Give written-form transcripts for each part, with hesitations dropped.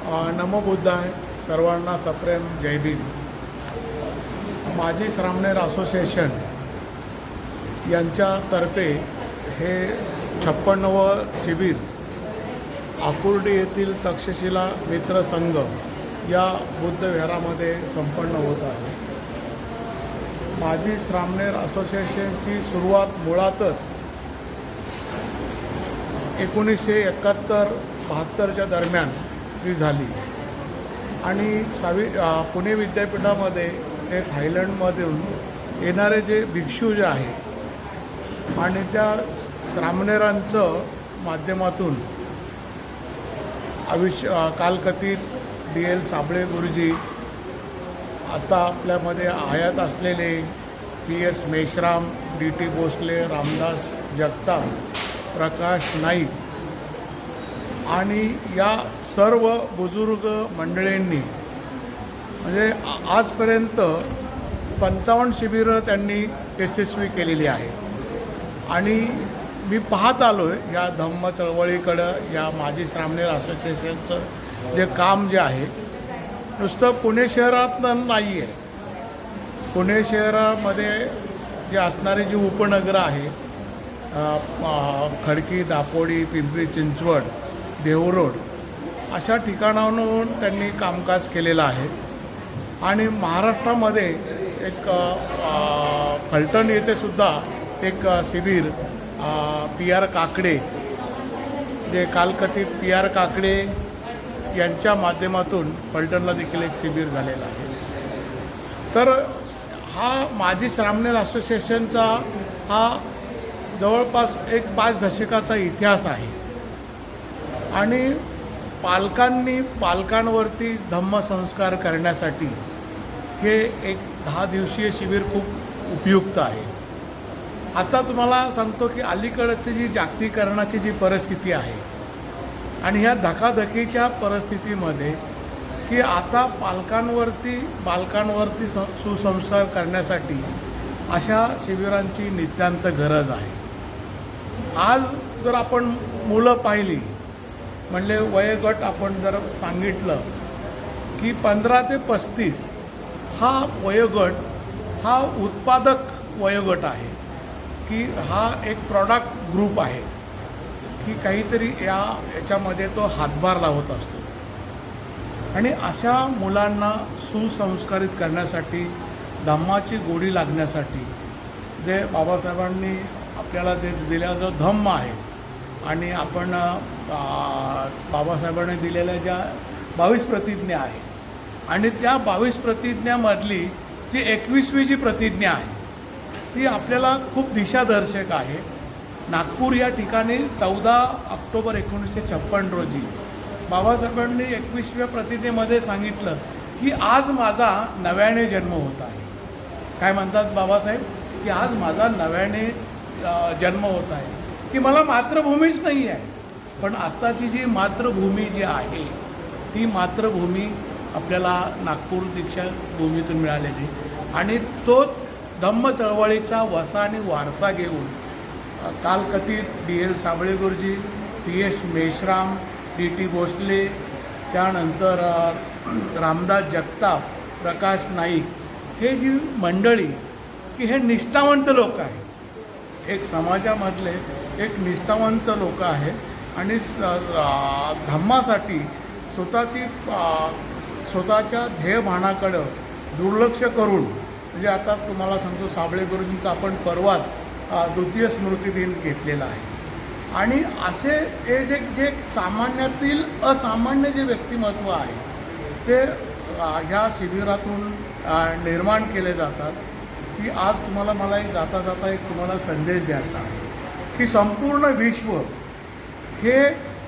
नमो बुद्धाय. सर्वांना सप्रेम जय भीम. माजी श्रामणेर असोसिएशन यांच्यातर्फे हे 56वं शिबिर आकुर्डी येथील तक्षशिला मित्र संघ या बुद्ध विहारामध्ये संपन्न होत आहे. माजी श्रामणेर असोसिएशनची सुरुवात मुळातच 1971-72च्या दरम्यान ही झाली आणि पुणे विद्यापीठामध्ये ते थायलंडमधून येणारे जे भिक्षू जे आहे आणि त्या श्रामणेरांचं माध्यमातून कालकथित DL साबळे गुरुजी, आता आपल्यामध्ये हयात असलेले PS मेश्राम, DT भोसले, रामदास जगताप, प्रकाश नाईक आणि या सर्व बुजुर्ग मंडळींनी म्हणजे आजपर्यंत 55 शिबिरं त्यांनी यशस्वी केलेली आहे. आणि मी पाहत आलो आहे या धम्म चळवळीकडं, या माजी श्रामणेर असोसिएशनचं जे काम जे आहे नुसतं पुणे शहरात नाही आहे. पुणे शहरामध्ये जे असणारी जी उपनगरं आहे, खडकी, दापोडी, पिंपरी चिंचवड, देहूरोड अशा ठिकाणांवरून त्यांनी कामकाज केलेलं आहे. आणि महाराष्ट्रामध्ये एक फलटण येथे सुद्धा एक शिबिर PR काकडे, जे कालकथित PR काकडे यांच्या माध्यमातून फलटणला देखील एक शिबिर झालेलं आहे. तर हा माजी श्रामणेर असोसिएशनचा हा जवळपास एक 5 दशकाचा इतिहास आहे. आणि पालकांवरती धम्मसंस्कार करण्यासाठी हे एक 10 दिवसीय शिबिर खूप उपयुक्त आहे. आता तुम्हाला सांगतो की अलीकडची जी जागतिकीकरणाची जी परिस्थिती आहे आणि ह्या धकाधकीच्या परिस्थितीमध्ये की आता बालकांवरती सुसंस्कार करण्यासाठी अशा शिबिरांची नितांत गरज आहे. आज जर आपण मुलं पाहिली म्हणजे वयोगट आपण जर सांगितलं की 15 ते 35 हा वयोगट हा उत्पादक वयोगट आहे, की हा एक प्रॉडक्ट ग्रुप आहे की काहीतरी याच्यामध्ये तो हातभार लावत असतो. आणि अशा मुलांना सुसंस्कारित करण्यासाठी, धम्माची गोडी लागण्यासाठी जे बाबासाहेबांनी आपल्याला ते दिलेला जो धम्म आहे आणि आपण बाबासाहेबांनी दिलेल्या ज्या 22 प्रतिज्ञा आहे आणि त्या 22 प्रतिज्ञामधली जी 21वी जी प्रतिज्ञा आहे ती आपल्याला खूप दिशादर्शक आहे. नागपूर या ठिकाणी 14 ऑक्टोबर 1956 रोजी बाबासाहेबांनी 21व्या प्रतिज्ञेमध्ये सांगितलं की आज माझा नव्याने जन्म होत आहे. काय म्हणतात बाबासाहेब की आज माझा नव्याने जन्म होत आहे, की मला मातृभूमीच नाही आहे. पण आत्ताची जी मातृभूमी जी आहे ती मातृभूमी आपल्याला नागपूर दीक्षाभूमीतून मिळालेली आणि तो धम्म चळवळीचा वसा आणि वारसा घेऊन कालकथित DL साबळे गुरुजी, PS मेश्राम, DT भोसले, त्यानंतर रामदास जगताप, प्रकाश नाईक, हे जी मंडळी की हे निष्ठावंत लोक आहेत, एक समाजामधले एक निष्ठावंत लोक आहे आणि धम्मासाठी स्वतःच्या ध्येयभानाकडं दुर्लक्ष करून म्हणजे आता तुम्हाला सांगतो साबळे गुरुजींचा आपण परवाच 2य स्मृती दिन घेतलेला आहे. आणि असे हे जे सामान्यातील असामान्य जे व्यक्तिमत्व आहे ते ह्या शिबिरातून निर्माण केले जातात. की आज मला एक जाता एक तुम्हाला संदेश द्यायचा आहे की संपूर्ण विश्व हे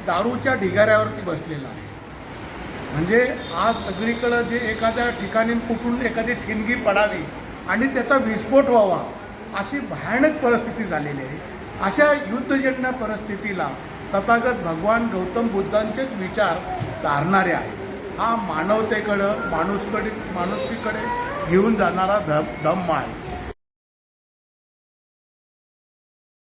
दारूच्या ढिगाऱ्यावरती बसलेलं आहे. म्हणजे आज सगळीकडं जे एखाद्या ठिकाणी कुठून एखादी ठिणगी पडावी आणि त्याचा विस्फोट व्हावा अशी भयानक परिस्थिती झालेली आहे. अशा युद्धजन्य परिस्थितीला तथागत भगवान गौतम बुद्धांचेच विचार तारणारे आहेत. हा मानवतेकडं माणुसकीकडे घेऊन जाणारा धम्म आहे.